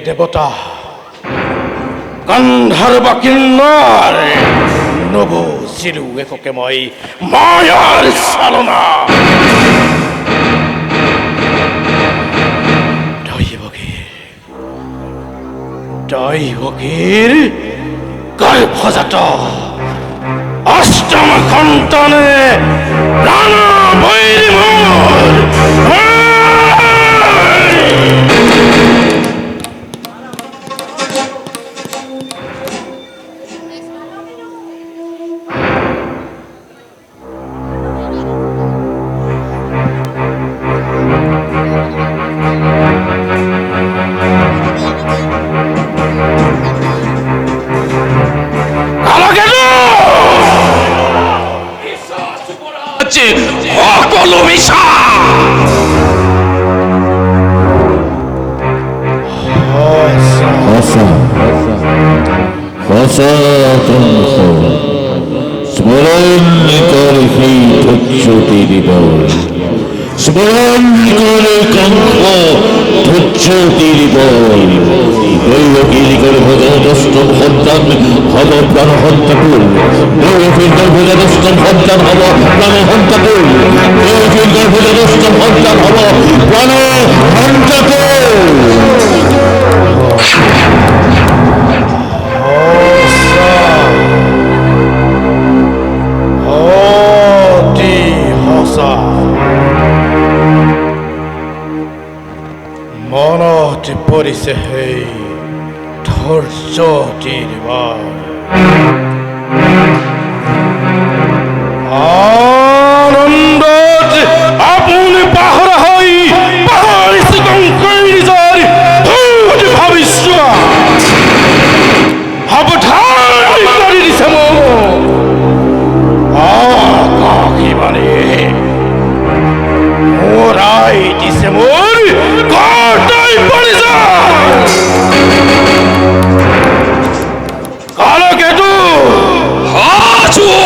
দেবতা গান্ধার্ব কিন্নর নব চিলু এককে মই মায়ার চালনা দৈবকীর গর্ভজাত অষ্টম সন্তানে প্রাণ বৈরী মোর পৰিছে সেই ধৈৰ্যটিৰ বাৰ আনন্দত আপুনি পাহৰা হৈ পাহৰিছে কংকৰ নিজৰ ভূত ভৱিষ্য সাৱধান কৰি দিছে মোক আকাশীবাণী মোৰাই দিছে মোৰ কৰ্তই পৰি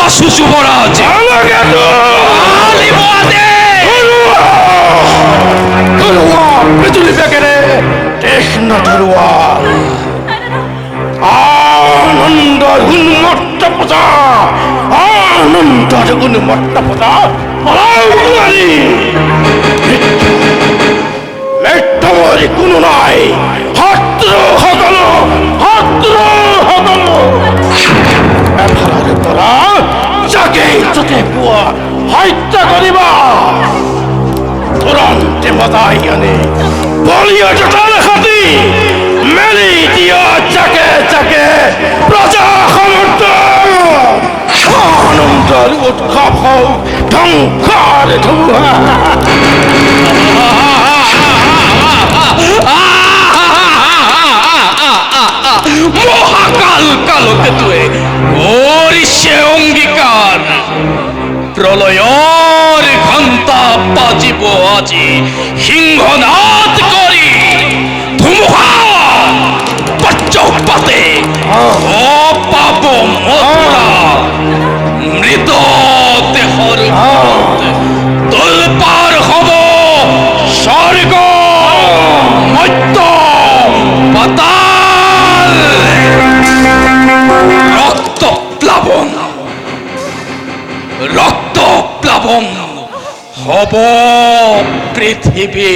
আছো যুবরাজ মেট্টমরি কোনো নাই হাত্র হতল এফালারে পরা যাকে চোখে পুয়া হত্যা করিবা তুরন্তে মতাই আনে বলিয়া জটাল খাতি মেলি দিয়া চাকে প্রজা সমর্থ আনন্দের উৎসব হোক ধ্বংসার ধুয়া মহাকাল কালকে তুই করিসে অঙ্গীকার প্রলয়র ঘন্টা বাজিব আজি সিংহনাদ করি ধুমুহা পক্ষপাতে অপাব মথুরা মৃত দেহর তোলপার হব স্বর্গ মধ্য পাতাল রক্ত প্লাবন হব পৃথিবী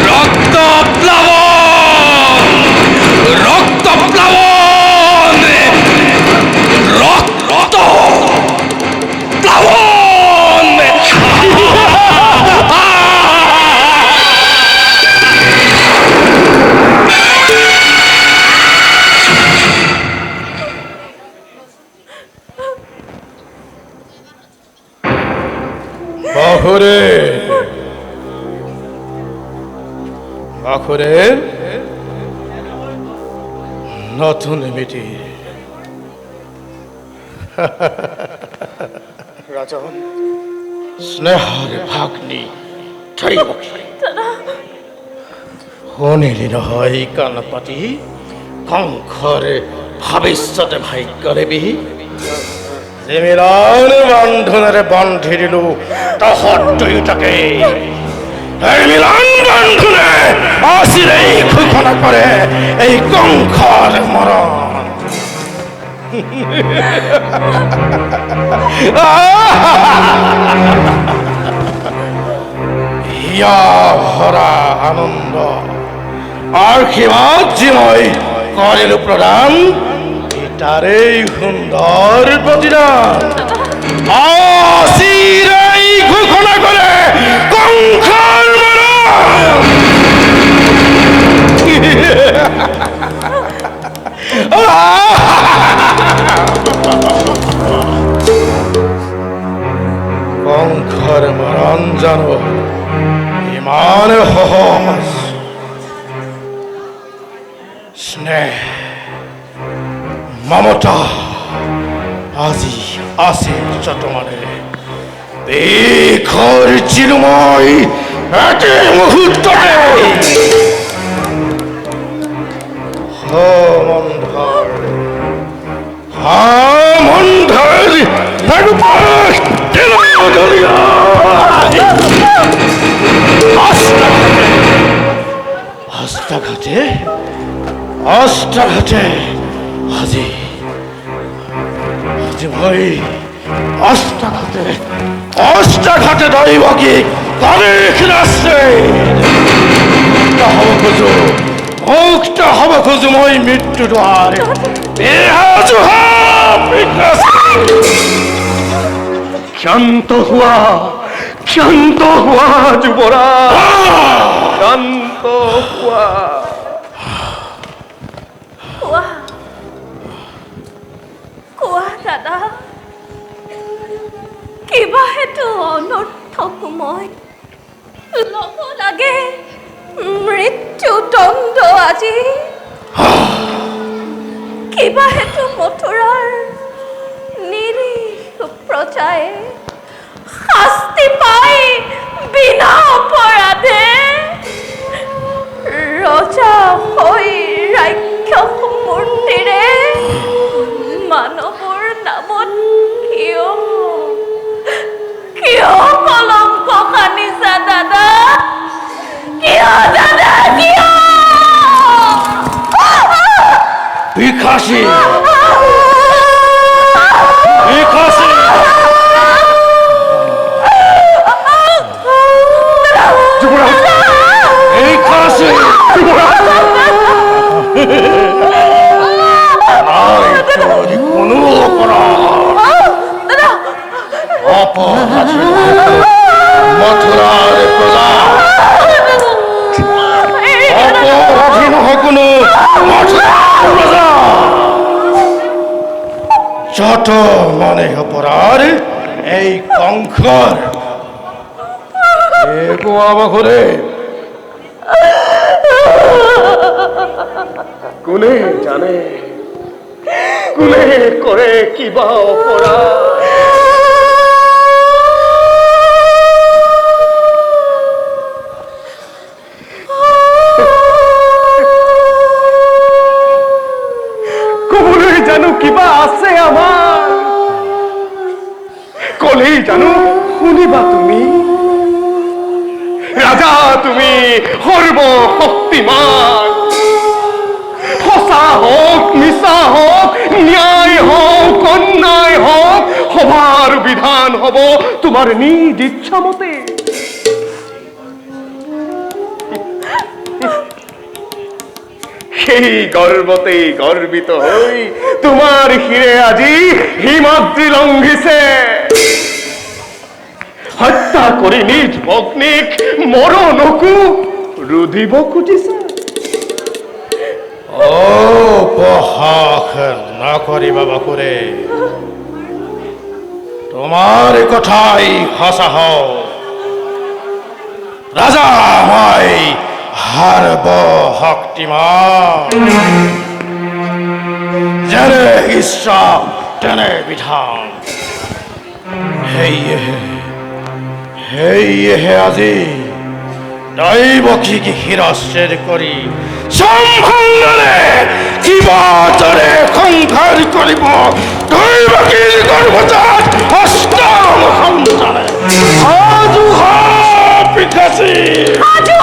রক্ত প্লাবন রক্ত প্লাবন বাখরে নতুন বেটি রাজন স্নেহার ভাগ্নি শুনিলি নহয় কাণপাতি কংসৰে ভৱিষ্যতে ভাগ্যৰে বিহি যে মিলন বন্ধনেৰে বান্ধি দিলো তহঁত দুয়োটাকে এই মিলন বন্ধনে অচিৰেই ঘোষণা কৰে এই কংসৰ মৰণ হিয়া ভৰা আনন্দ আশীৰ্বাদ যি মই কৰিলো প্ৰদান তাৰেই সুন্দৰ প্ৰতিদান অচিৰেই ঘোষণা কৰে কংসৰ কংসৰ মৰণ জানো ইমান সহজ স্নেহ মমতা আজি আছে যতমানে দেশৰ চিলুময় একে মুহূৰ্ততে মন্ধৰ অস্ত্ৰাঘাতে আজি মই অস্ত্ৰাঘাতে দৈবকী মুক্ত হব খোজো মই মৃত্যু দ্বাৰ শান্ত হুয়া যুবরাজ শান্ত হুয়া কোৱা দাদা কিবা হেতু অনৰ্থক মই ল'ব লাগে মৃত্যুদণ্ড আজি কিবা হেতু মথুৰাৰ নিৰীহ প্ৰজাই শাস্তি পাই বিনা অপৰাধে ৰজা হৈ ৰাক্ষস মূৰ্তিৰে মানৱৰ নামত কিয় কলংক সানিছা দাদা কিয় দাদা কিয় খাসি এই খাসি যুবরাজ, এই খাসি নাই তোর কোনো অপরাধ মথুরার প্রজা অপরাধী নয় কোনো মথুরার প্রজা যত মনে অপরাধ এই কঙ্কর এগো আমাকে কোনে জানে, কোনে করে কিবা অপরাধ। কবলে জানো কিবা আছে আমার, কলেই জানো শুনিবা তুমি। রাজা তুমি সর্বশক্তিমান, সঁচা হওক মিছা হওক, ন্যায় হওক অন্যায় হওক, সভার বিধান হব তোমার নিজ ইচ্ছা মতে। সেই গর্বতে গর্বিত হই তোমার শিৰে আজি হিমাদ্রি লঙ্ঘিছে। হত্যা কৰি নিজ ভগ্নীক মৰণকো ৰুধিব খুজিছে। উপহাস না করিবা বাকুরে তোমার কথাই হাসা হও রাজা হয় হারব শক্তিমান যেনে ইচ্ছা তেনে বিধান হেইহে আজি দৈবকীক শিৰচ্ছেদ কৰি সম্ভাঙৰে কিবা দৰে সংঘাত কৰিব দৈবকীৰ গৰ্ভজাত অষ্টম সন্তানে সাজু হ পিতাশ্ৰী সাজু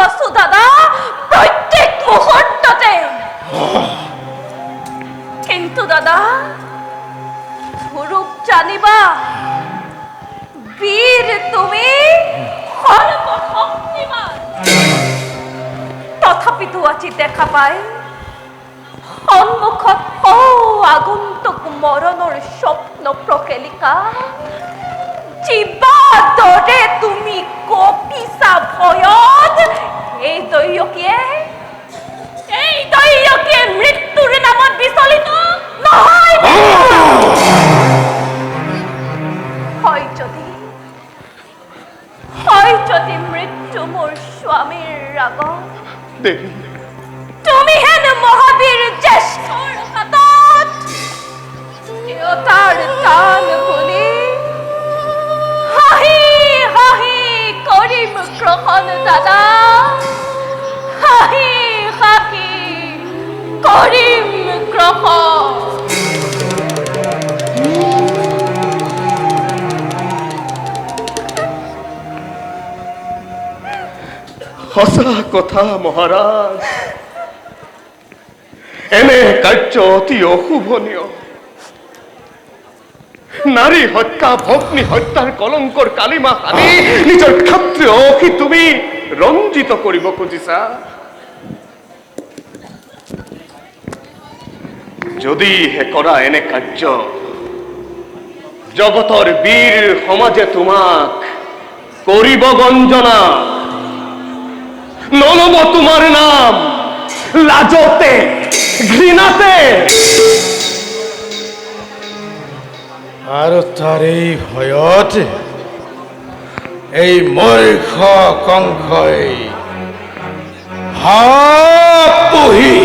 আছো দাদা, প্ৰত্যেক মুহূৰ্ততে। কিন্তু দাদা স্বৰূপ জানিবা, বীৰ তুমি সৰ্বশক্তিমান। তথাপিতো আজি দেখা পাই সন্মুখত আগন্তুক মৰণৰ স্বপ্ন প্ৰকেলিকা জীৱা দৰে তুমি কপিছা ভয়ত। এই দৈয়কীয়ে মৃত্যুৰ নামত বিচলিত নহয়। হয় যদি মৃত্যু মোৰ স্বামীৰ ৰাগত, দেৱী তুমি হেন মহাবীৰ জ্যেষ্ঠৰ হাতত দেৱতাৰ দান বুলি হাঁহি হাঁহি কৰিম গ্ৰহণ দাদা, হাঁহি হাঁহি কৰিম গ্ৰহণ। সঁচা কথা মহাৰাজ, এনে কাৰ্য অতি অশুভনীয়। নারী হত্যা ভগ্নী হত্যার কলঙ্কর কালিমা হানি নিজের ক্ষত্রিয় অখি তুমি রঞ্জিত করিব খুঁজিছা। যদি হে করা এনে কার্য জগতর বীর সমাজে তোমাক করিব গঞ্জনা, নলব তোমার নাম লাজতে ঘৃণাতে। আৰু তাৰ এই ভয়ত এই মূৰ্খ কংসই পুহি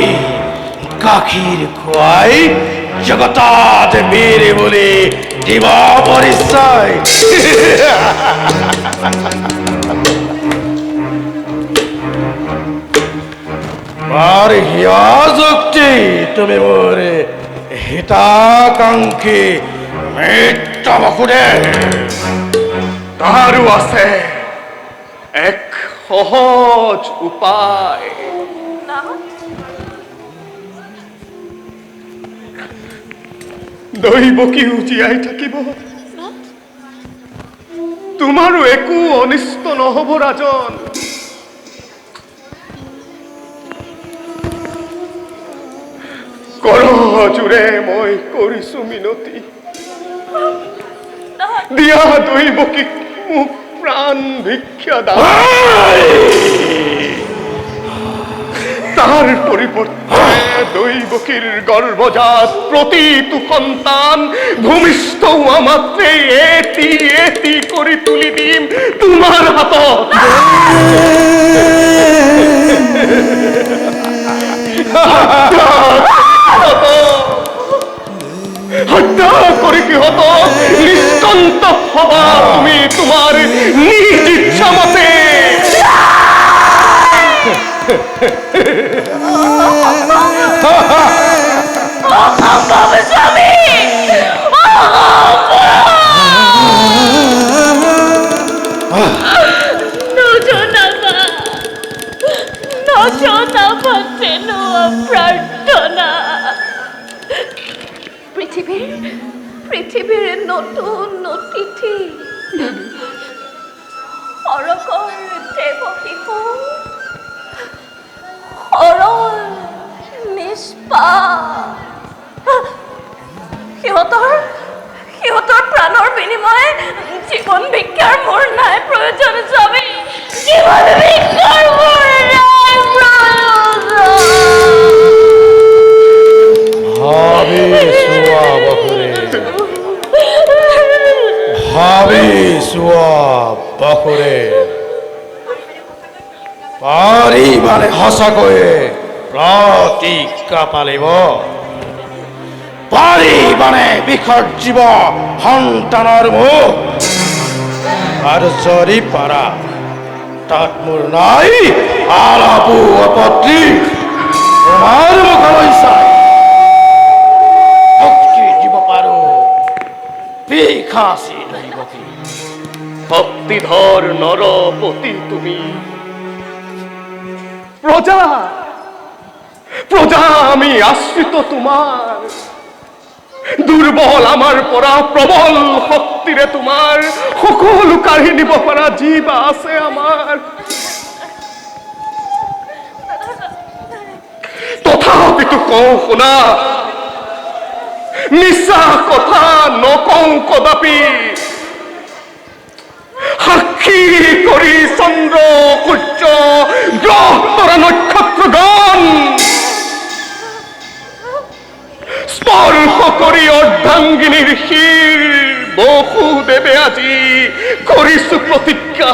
গাখীৰ খুৱাই জগতত বীৰ বুলি দিব পৰিচয়। বৰ হিয়া যুক্তি তুমি মোৰ হিতাকাংক্ষী মিত্ৰ বসুদে। তাহারও আছে এক সহজ উপায়। দাদা দৈব কি জীয়াই থাকিব তোমাৰো একো অনিষ্ট নহব ৰাজন কৰজোৰে মই কৰিছো মিনতি দিয়া দৈবকীক মোক প্ৰাণ ভিক্ষা দান তার পরিবর্তে দৈবকীর গর্ভজাত প্রতিটু সন্তান ভূমিষ্ঠ হওয়া মাত্রে এটি এটি করে তুলি দিম তোমার হাত হত্যা করে কি হতো নিষ্কন্ত হবা তুমি তোমার নিজ ইচ্ছা মতে স্বামী প্রার্থনা পৃথিবীর নতুন অতিথি অৰকৰ দেৱ শিশু সৰল নিষ্পাপ সিহঁতৰ প্ৰাণৰ বিনিময়ে জীৱন ভিক্ষাৰ মোৰ নাই প্ৰয়োজন স্বামী জীৱন ভিক্ষাৰ মোৰ নাই ভাবি চোৱা বাখৰে পাৰি মানে সঁচাকৈয়ে প্ৰতিজ্ঞা পালিব পাৰি মানে বিসৰ্জিব সন্তানৰ মুখ আৰু যদি পাৰা তাত মোৰ নাই আলাপো আপত্তি তোমাৰ মুখলৈ চাই শক্তি দিব পাৰো বিখাসী দৈবকী ভক্তিধর নরপতি তুমি প্রজা আমি আশ্রিত তোমার দুর্বল আমার পরা প্রবল শক্তিরে তোমার সকলো কাঢ়ি নিব পাৰা জীৱ আছে আমার তথাপিতো কওঁ শুনা মিছা কথা নকওঁ কদাপি সাক্ষী কৰি চন্দ্ৰ সূৰ্য গ্ৰহ তৰা নক্ষত্ৰগণ স্পৰ্শ কৰি অৰ্ধাংগিনীৰ শিৰ বসুদেৱে আজি কৰিছো প্ৰতিজ্ঞা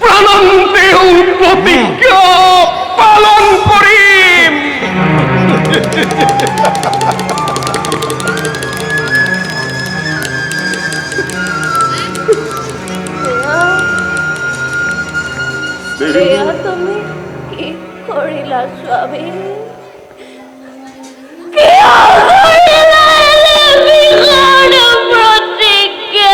প্ৰাণন্তেও প্ৰতিজ্ঞা পালন কৰিম তুমি কি কৰিলা স্বামী প্ৰতিজ্ঞা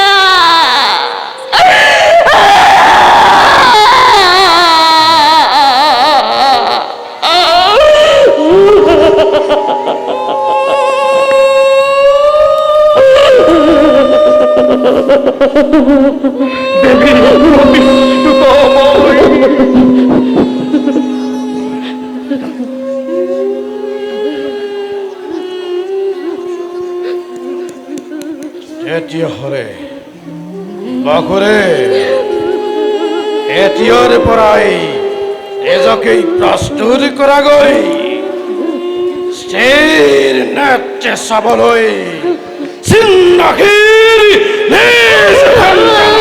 দেবী প্রতিষ্ঠিত এতিয়া হৰে বাখৰে এতিয়াৰ পৰাই এজকেই প্ৰস্তুত কৰাগৈ স্থিৰ নেত্ৰে চাবলৈ চিন্তাশীল নিজ খালে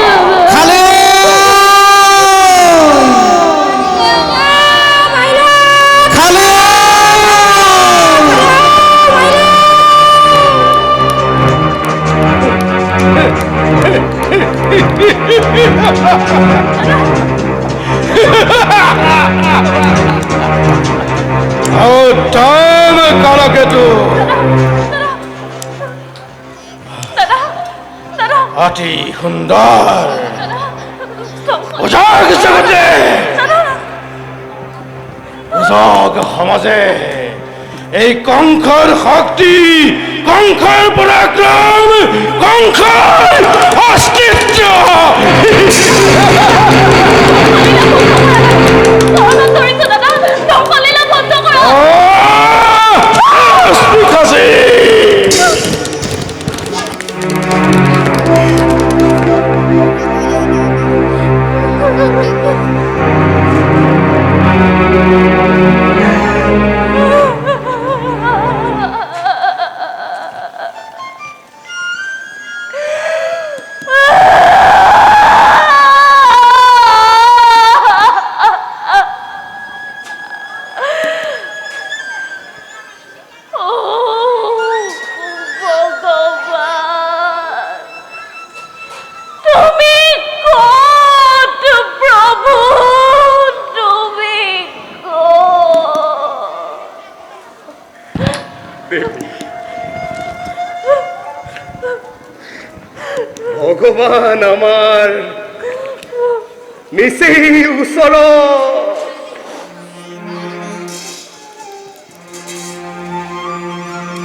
কালকেতু অতি সুন্দৰ জগ সমাজে এই কংসৰ শক্তি, কংসৰ পৰাক্ৰম, কংসৰ অস্তিত্ব ধৰ্ম ধৰিছো দাদা, ধ্বংসলীলা বন্ধ কৰা। পিতাজী! তুমি ক'ত প্ৰভু, তুমি ভগৱান আমাৰ নিচেই ওচৰত